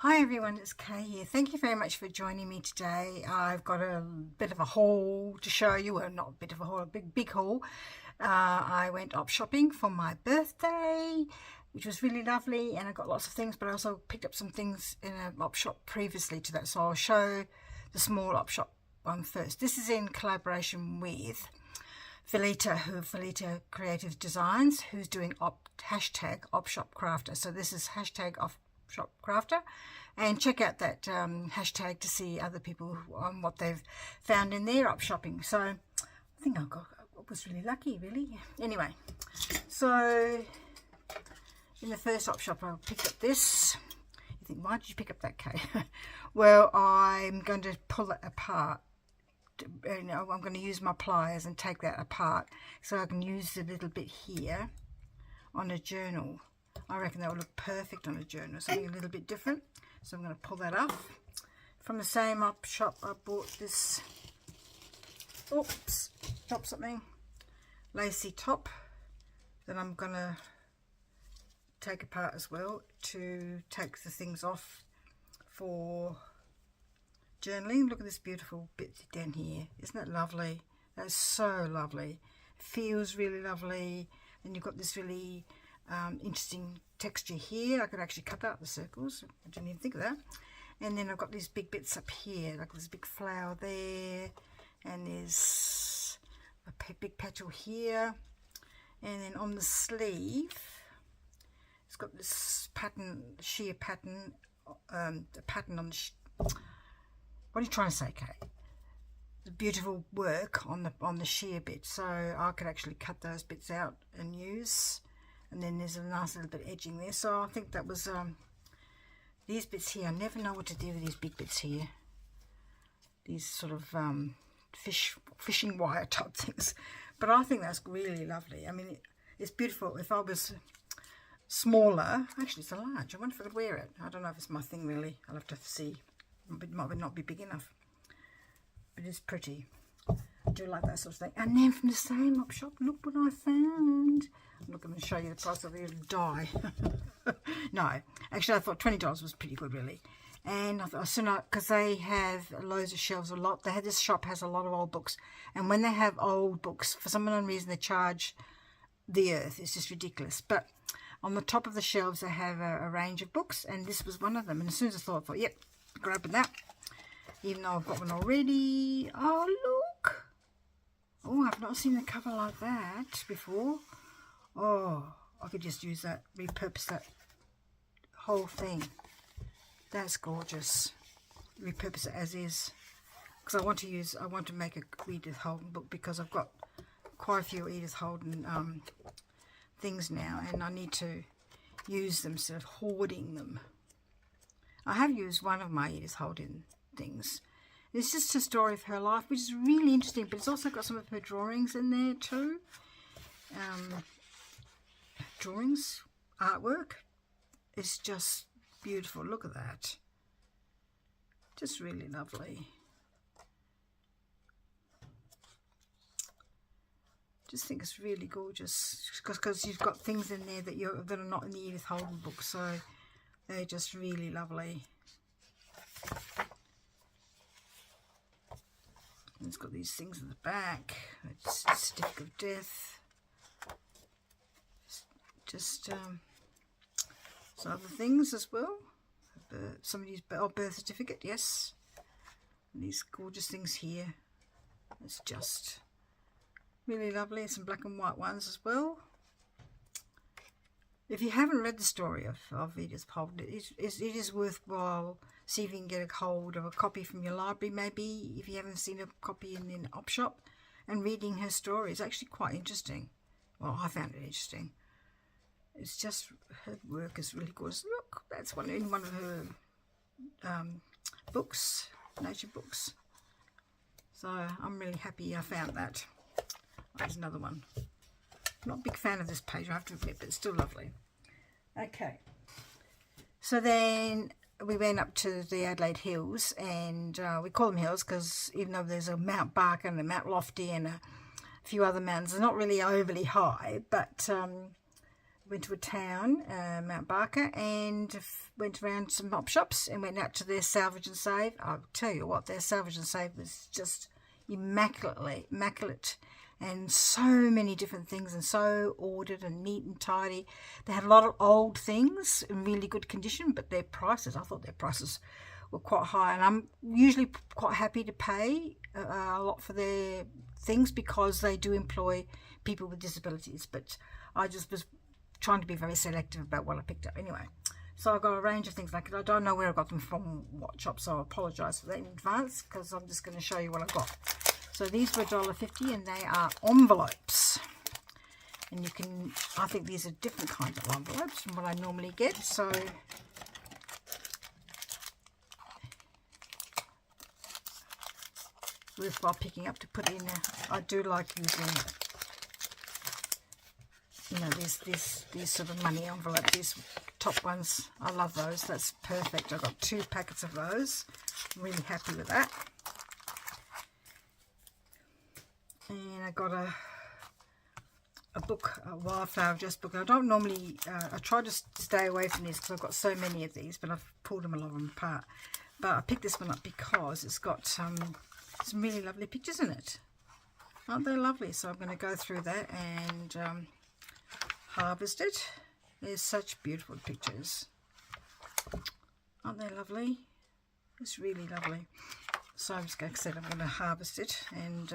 Hi everyone, it's Kay here. Thank you very much for joining me today. I've got a bit of a haul to show you. Well, not a bit of a haul, a big haul. I went op shopping for my birthday, which was really lovely, and I got lots of things, but I also picked up some things in an op shop previously to that, so I'll show the small op shop one first. This is in collaboration with Valita, Valita Creative Designs, who's doing hashtag opshopcrafter. So this is hashtag opshopcrafter, and check out that hashtag to see other people on what they've found in their op shopping. So I think I was really lucky, really. Anyway, so in the first op shop I picked up this. You think, why did you pick up that, Kay? Well, I'm going to pull it apart. I'm going to use my pliers and take that apart so I can use the little bit here on a journal. I reckon that will look perfect on a journal, something a little bit different. So I'm going to pull that off. From the same op shop I bought this, oops, drop something, lacy top that I'm going to take apart as well to take the things off for journaling. Look at this beautiful bit down here. Isn't that lovely? That's so lovely. It feels really lovely. And you've got this really interesting texture here. I could actually cut out the circles. I didn't even think of that. And then I've got these big bits up here, like this big flower there, and there's a big petal here. And then on the sleeve, it's got this pattern, sheer pattern, the pattern on the what are you trying to say, Kate? The beautiful work on the sheer bit. So I could actually cut those bits out and use. And then there's a nice little bit edging there. So I think that was these bits here. I never know what to do with these big bits here. These sort of fishing wire type things. But I think that's really lovely. I mean, it's beautiful. If I was smaller, actually it's a large. I wonder if I could wear it. I don't know if it's my thing really. I'll have to see. It might not be big enough, but it's pretty. I do like that sort of thing. And then from the same op shop, look what I found. I'm not going to show you the price of it, it'll die. No, actually I thought $20 was pretty good really. And I thought, because they have loads of shelves, this shop has a lot of old books, and when they have old books, for some unknown reason they charge the earth. It's just ridiculous. But on the top of the shelves they have a range of books, and this was one of them. And as soon as I thought, yep, grabbing that, even though I've got one already. Oh look, oh, I've not seen the cover like that before. Oh, I could just use that, repurpose that whole thing. That's gorgeous. Repurpose it as is, because I want to make a Edith Holden book, because I've got quite a few Edith Holden things now, and I need to use them instead of hoarding them. I have used one of my Edith Holden things. It's just a story of her life, which is really interesting, but it's also got some of her drawings in there too. Drawings, artwork. It's just beautiful. Look at that. Just really lovely. Just think it's really gorgeous, because you've got things in there that are not in the Edith Holden book, so they're just really lovely. And it's got these things at the back. It's a certificate of death. Just some other things as well. Somebody's birth certificate, yes. And these gorgeous things here. It's just really lovely. Some black and white ones as well. If you haven't read the story of Edith Holden, it is worthwhile. See if you can get a hold of a copy from your library, maybe, if you haven't seen a copy in an op shop, and reading her story. It's actually quite interesting. Well, I found it interesting. It's just, her work is really gorgeous. Look, that's in one of her books, nature books. So I'm really happy I found that. There's another one. Not a big fan of this page, I have to admit, but it's still lovely. Okay, so then we went up to the Adelaide Hills, and we call them hills because even though there's a Mount Barker and a Mount Lofty and a few other mountains, they're not really overly high, but went to a town, Mount Barker, and went around some op shops and went out to their salvage and save. I'll tell you what, their salvage and save was just immaculate, and so many different things, and so ordered and neat and tidy. They had a lot of old things in really good condition, but their prices, I thought their prices were quite high, and I'm usually quite happy to pay a lot for their things because they do employ people with disabilities, but I just was trying to be very selective about what I picked up anyway. So I got a range of things like it. I don't know where I got them from, what shop, so I apologise for that in advance because I'm just going to show you what I got. So these were $1.50 and they are envelopes. And you can, I think these are different kinds of envelopes from what I normally get. So worthwhile picking up to put in there. I do like using, you know, these sort of money envelopes, these top ones. I love those. That's perfect. I got 2 packets of those. I'm really happy with that. And I got a book, a Wildflower Dress book. I don't normally, I try to stay away from these because I've got so many of these, but I've pulled them a lot of them apart. But I picked this one up because it's got some really lovely pictures in it. Aren't they lovely? So I'm going to go through that and harvest it. There's such beautiful pictures. Aren't they lovely? It's really lovely. So I'm just going to say I'm going to harvest it, and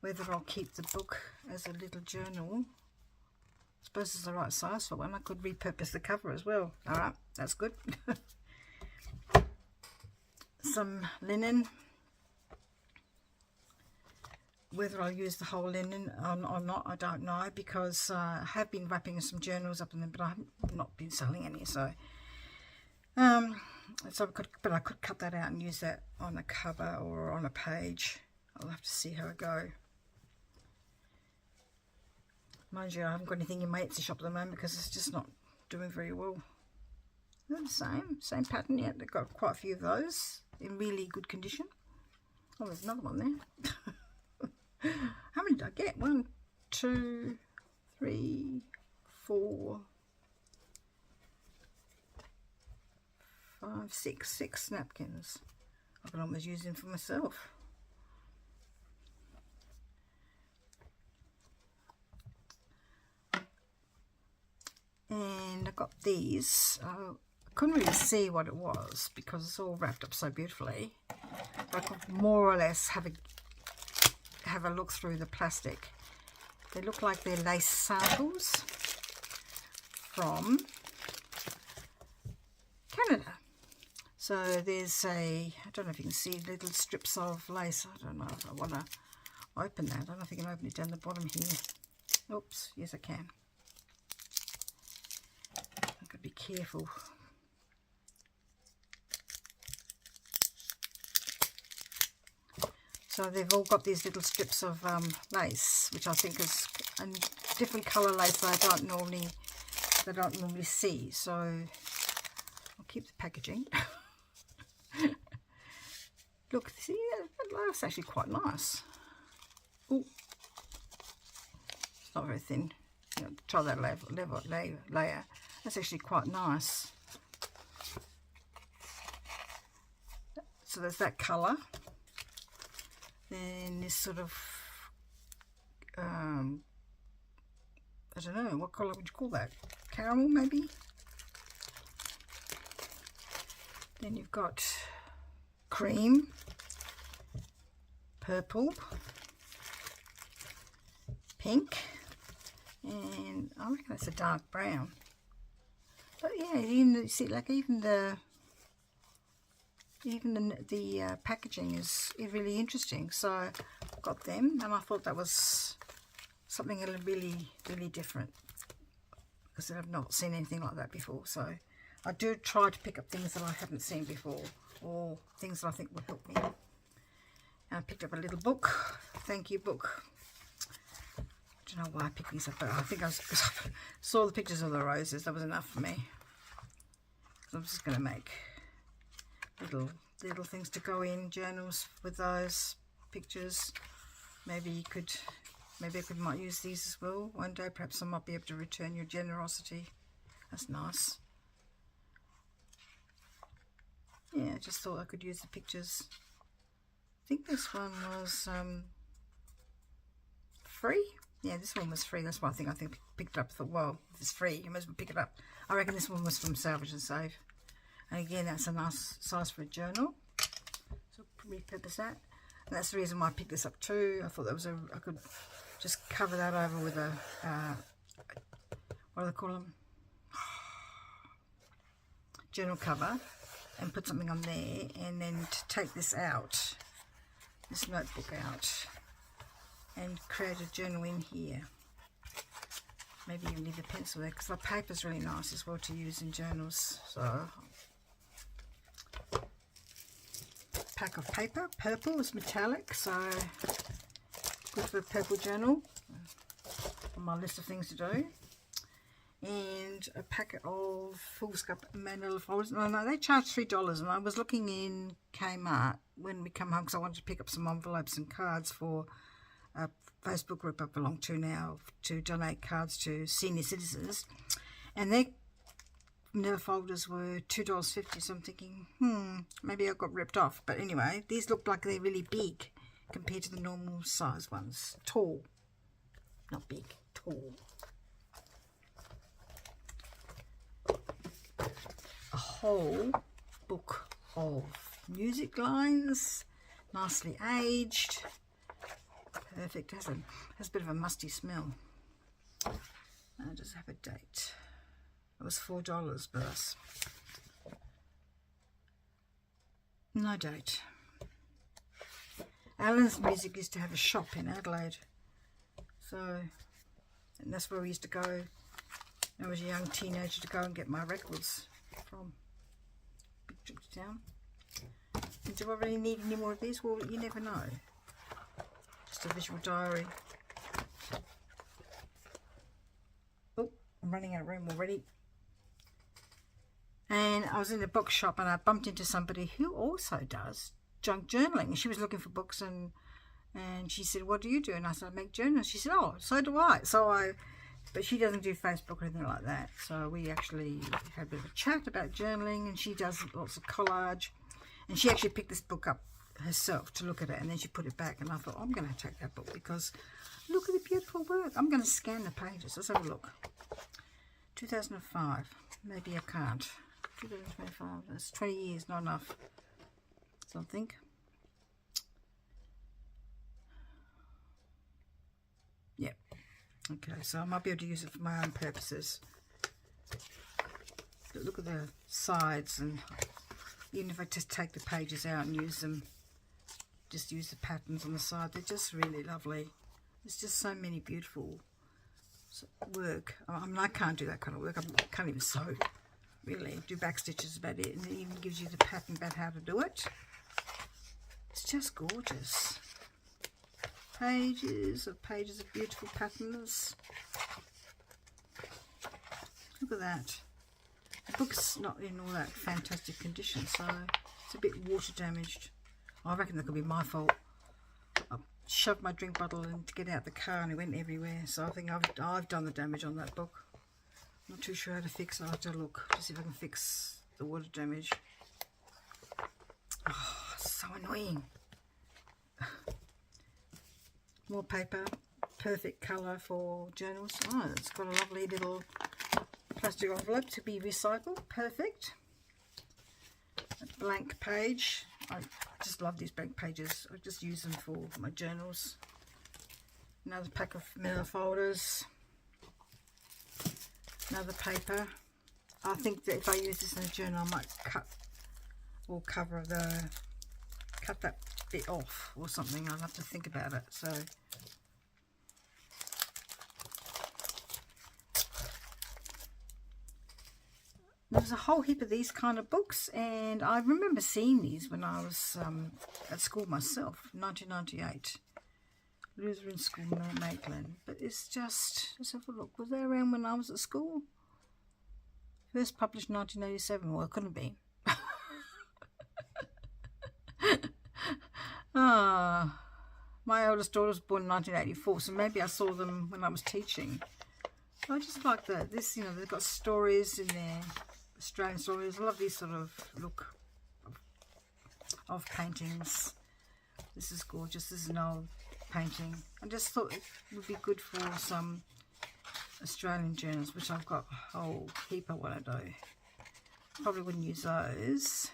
whether I'll keep the book as a little journal. I suppose it's the right size for one. I could repurpose the cover as well. Alright, that's good. Some linen. Whether I'll use the whole linen or not, I don't know, because I have been wrapping some journals up in them, but I've not been selling any. So I could cut that out and use that on a cover or on a page. I'll have to see how I go. Mind you, I haven't got anything in my Etsy shop at the moment because it's just not doing very well. They're the same pattern. Yeah, they've got quite a few of those in really good condition. Oh, there's another one there. How many did I get? 1, 2, 3, 4, 5, 6 napkins. I can almost use them for myself. And I got these. I couldn't really see what it was because it's all wrapped up so beautifully. I could more or less have a look through the plastic. They look like they're lace samples from Canada. So there's I don't know if you can see little strips of lace. I don't know if I want to open that. I don't know if you can open it down the bottom here. Oops, yes I can. I've got to be careful. So they've all got these little strips of lace, which I think is a different colour lace that I don't normally see. So I'll keep the packaging. Look, see, that's actually quite nice. Ooh, it's not very thin. You know, try that layer. That's actually quite nice. So there's that colour. Then this sort of, I don't know, what colour would you call that? Caramel, maybe? Then you've got cream, purple, pink, and I reckon that's a dark brown. But yeah, even see, like even the packaging is really interesting. So I got them, and I thought that was something really different because I've not seen anything like that before. So I do try to pick up things that I haven't seen before, or things that I think will help me. And I picked up a little book, thank you book. I don't know why I picked these up, but I think because I saw the pictures of the roses. That was enough for me. So I'm just going to make little things to go in journals with those pictures. Maybe you could Maybe I might use these as well one day. Perhaps I might be able to return your generosity. That's nice. Yeah, I just thought I could use the pictures. I think this one was free. Yeah, this one was free. That's why I think picked it up. I thought, well, if it's free, you might as well pick it up. I reckon this one was from Salvage and Save. And again, that's a nice size for a journal. So repurpose that. And that's the reason why I picked this up too. I thought that was I could just cover that over with a, what do they call them? Journal cover, and put something on there, and then to take this out, this notebook out, and create a journal in here. Maybe even leave a pencil there, because the paper's really nice as well to use in journals. So, pack of paper, purple is metallic, so good for a purple journal on my list of things to do. And a packet of foolscap manila folders. No, they charge $3, and I was looking in Kmart when we come home because I wanted to pick up some envelopes and cards for a Facebook group I belong to now to donate cards to senior citizens, and their manila folders were $2.50. So I'm thinking, maybe I got ripped off. But anyway, these look like they're really big compared to the normal size ones. Tall, not big, tall. A whole book of music lines, nicely aged, perfect. Has a bit of a musty smell. And does have a date. It was $4 for us. No date. Alan's Music used to have a shop in Adelaide, and that's where we used to go. I was a young teenager to go and get my records from. Big trip to town. And do I really need any more of these? Well, you never know. Just a visual diary. Oh, I'm running out of room already. And I was in a bookshop and I bumped into somebody who also does junk journaling. She was looking for books and she said, "What do you do?" And I said, "I make journals." She said, "Oh, so do I." But she doesn't do Facebook or anything like that. So we actually had a bit of a chat about journaling, and she does lots of collage. And she actually picked this book up herself to look at it, and then she put it back. And I thought, I'm going to take that book because look at the beautiful work. I'm going to scan the pages. Let's have a look. 2005. Maybe I can't. 2025. That's 20 years, not enough. So I think. Yeah. Okay, so I might be able to use it for my own purposes. But look at the sides, and even if I just take the pages out and use them, just use the patterns on the side, they're just really lovely. There's just so many beautiful work. I mean, I can't do that kind of work. I can't even sew, really. Do back stitches about it, and it even gives you the pattern about how to do it. It's just gorgeous. Pages of beautiful patterns. Look at that. The book's not in all that fantastic condition, so it's a bit water damaged. I reckon that could be my fault. I shoved my drink bottle in to get out the car and it went everywhere, so I think I've done the damage on that book. I'm not too sure how to fix it. I'll have to look to see if I can fix the water damage. Oh, so annoying. More paper, perfect colour for journals. Oh, it's got a lovely little plastic envelope to be recycled. Perfect. A blank page. I just love these blank pages. I just use them for my journals. Another pack of manila folders. Another paper. I think that if I use this in a journal, I might cut that bit off or something. I'll have to think about it. So there's a whole heap of these kind of books, and I remember seeing these when I was at school myself, 1998, Lutheran School, Maitland. But it's just, let's have a look. Was they around when I was at school? First published 1987. Well, it couldn't be. My oldest daughter was born in 1984, so maybe I saw them when I was teaching. I just like that. This, you know, they've got stories in there, Australian stories. I love these sort of look of paintings. This is gorgeous. This is an old painting. I just thought it would be good for some Australian journals, which I've got a whole heap I want to do. Probably wouldn't use those.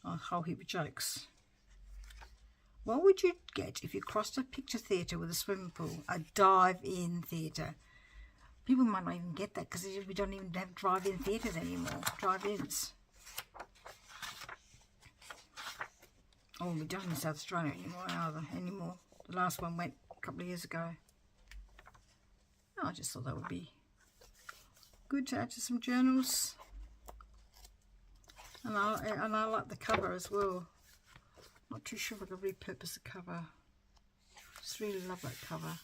A whole heap of jokes. What would you get if you crossed a picture theatre with a swimming pool? A dive-in theatre. People might not even get that because we don't even have drive-in theatres anymore. Drive-ins. Oh, we don't in South Australia anymore. The last one went a couple of years ago. Oh, I just thought that would be good to add to some journals. And I like the cover as well. Not too sure if I can repurpose the cover. Just really love that cover.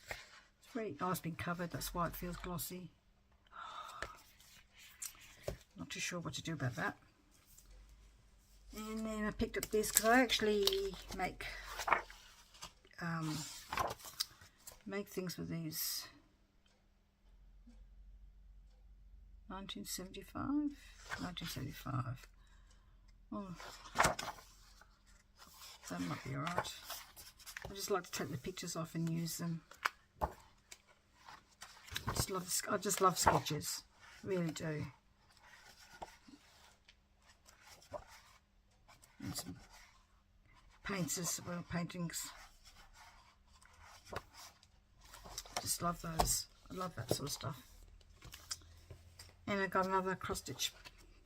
It's very nice being covered, that's why it feels glossy. Not too sure what to do about that. And then I picked up this because I actually make things with these. 1975. Oh, that might be alright. I just like to take the pictures off and use them. I just love sketches, really do. And some paints as well, paintings. Just love those. I love that sort of stuff. And I got another cross stitch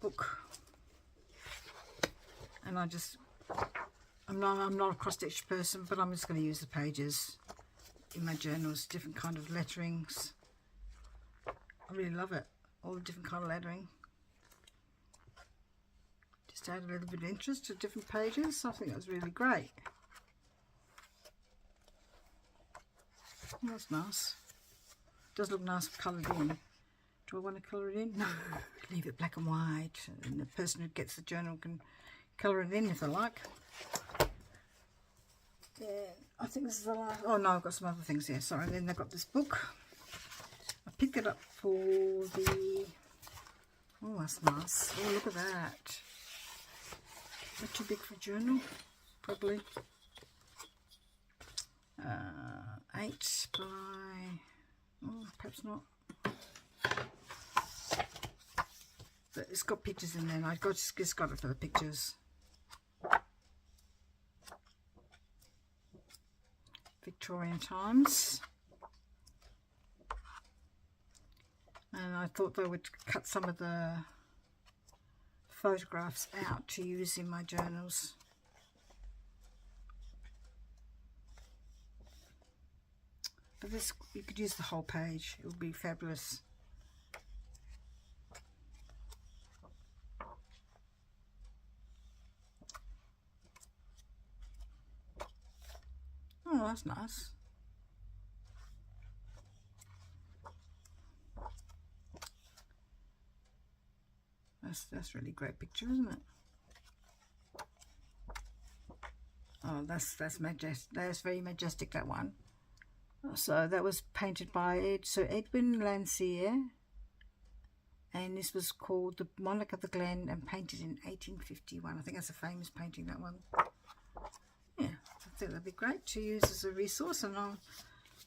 book. And I'm not a cross stitch person, but I'm just going to use the pages in my journals, different kind of letterings. I really love it, all the different kind of lettering. Just add a little bit of interest to different pages. I think that's really great. Oh, that's nice. It does look nice coloured in. Do I want to colour it in? No, leave it black and white. And the person who gets the journal can colour it in if they like. Yeah, I think this is the last. Oh no, I've got some other things here. Sorry, then they've got this book. I picked it up for the. Oh, that's nice. Oh, look at that. Is that too big for a journal? Probably. 8 by. Oh, perhaps not. But it's got pictures in there, and I just got it for the pictures. Victorian times. And I thought they would cut some of the photographs out to use in my journals. But this, you could use the whole page. It would be fabulous. Oh, that's nice. That's really great picture, isn't it? Oh, that's majestic. That's very majestic, that one. So that was painted by Sir Edwin Landseer, and this was called The Monarch of the Glen and painted in 1851. I think that's a famous painting, that one. Yeah, I think that'd be great to use as a resource, and I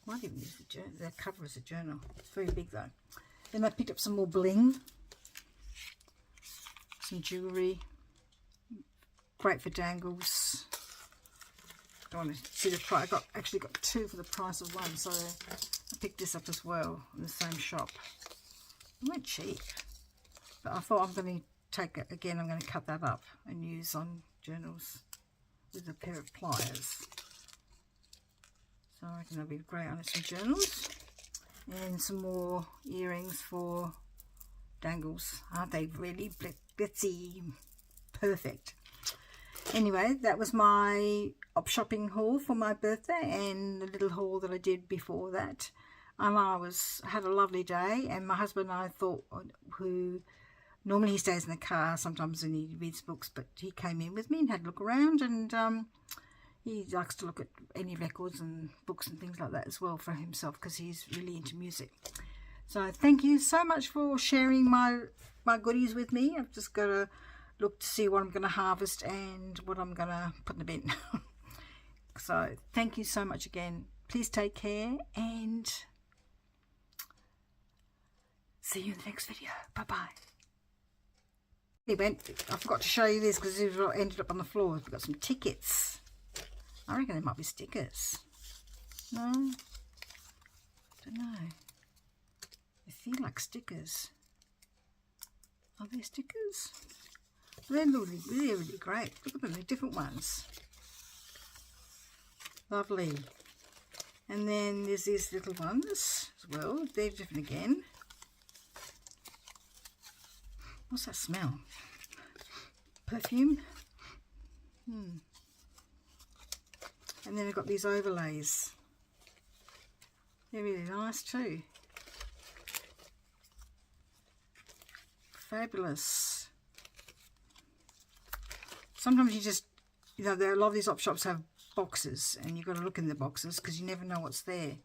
might even use the cover as a journal. It's very big though. Then I picked up some more bling, some jewellery, great for dangles. Don't want to see the price. I actually got 2 for the price of 1, so I picked this up as well in the same shop. It went cheap, but I thought I'm going to take it again. I'm going to cut that up and use on journals with a pair of pliers. So I reckon that'll be great on some journals. And some more earrings for dangles. Aren't they really glitzy? Perfect. Anyway, that was my op shopping haul for my birthday, and the little haul that I did before that. And I had a lovely day, and my husband and I thought, who Normally he stays in the car sometimes when he reads books, but he came in with me and had a look around, and he likes to look at any records and books and things like that as well for himself, because he's really into music. So thank you so much for sharing my goodies with me. I've just got to look to see what I'm going to harvest and what I'm going to put in the bin. So thank you so much again. Please take care, and see you in the next video. Bye-bye. I forgot to show you this because it ended up on the floor. We've got some tickets. I reckon there might be stickers. No? Don't know. They feel like stickers. Are they stickers? They're really, really, really great. Look at them, they're different ones. Lovely. And then there's these little ones as well. They're different again. What's that smell? Perfume? And then I've got these overlays. They're really nice too. Fabulous. Sometimes you just, you know, a lot of these op shops have boxes, and you've got to look in the boxes because you never know what's there.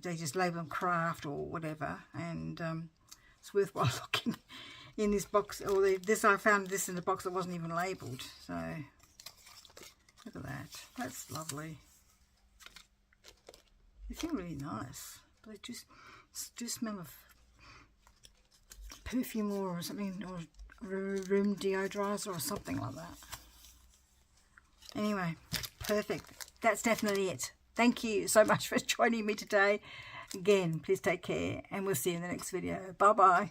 They just label them craft or whatever, and it's worthwhile looking in this box. Or I found this in the box that wasn't even labelled. So look at that. That's lovely. They feel really nice, but they just do smell of perfume or something, or room deodorizer or something like that. Anyway, perfect. That's definitely it. Thank you so much for joining me today. Again, please take care, and we'll see you in the next video. Bye bye.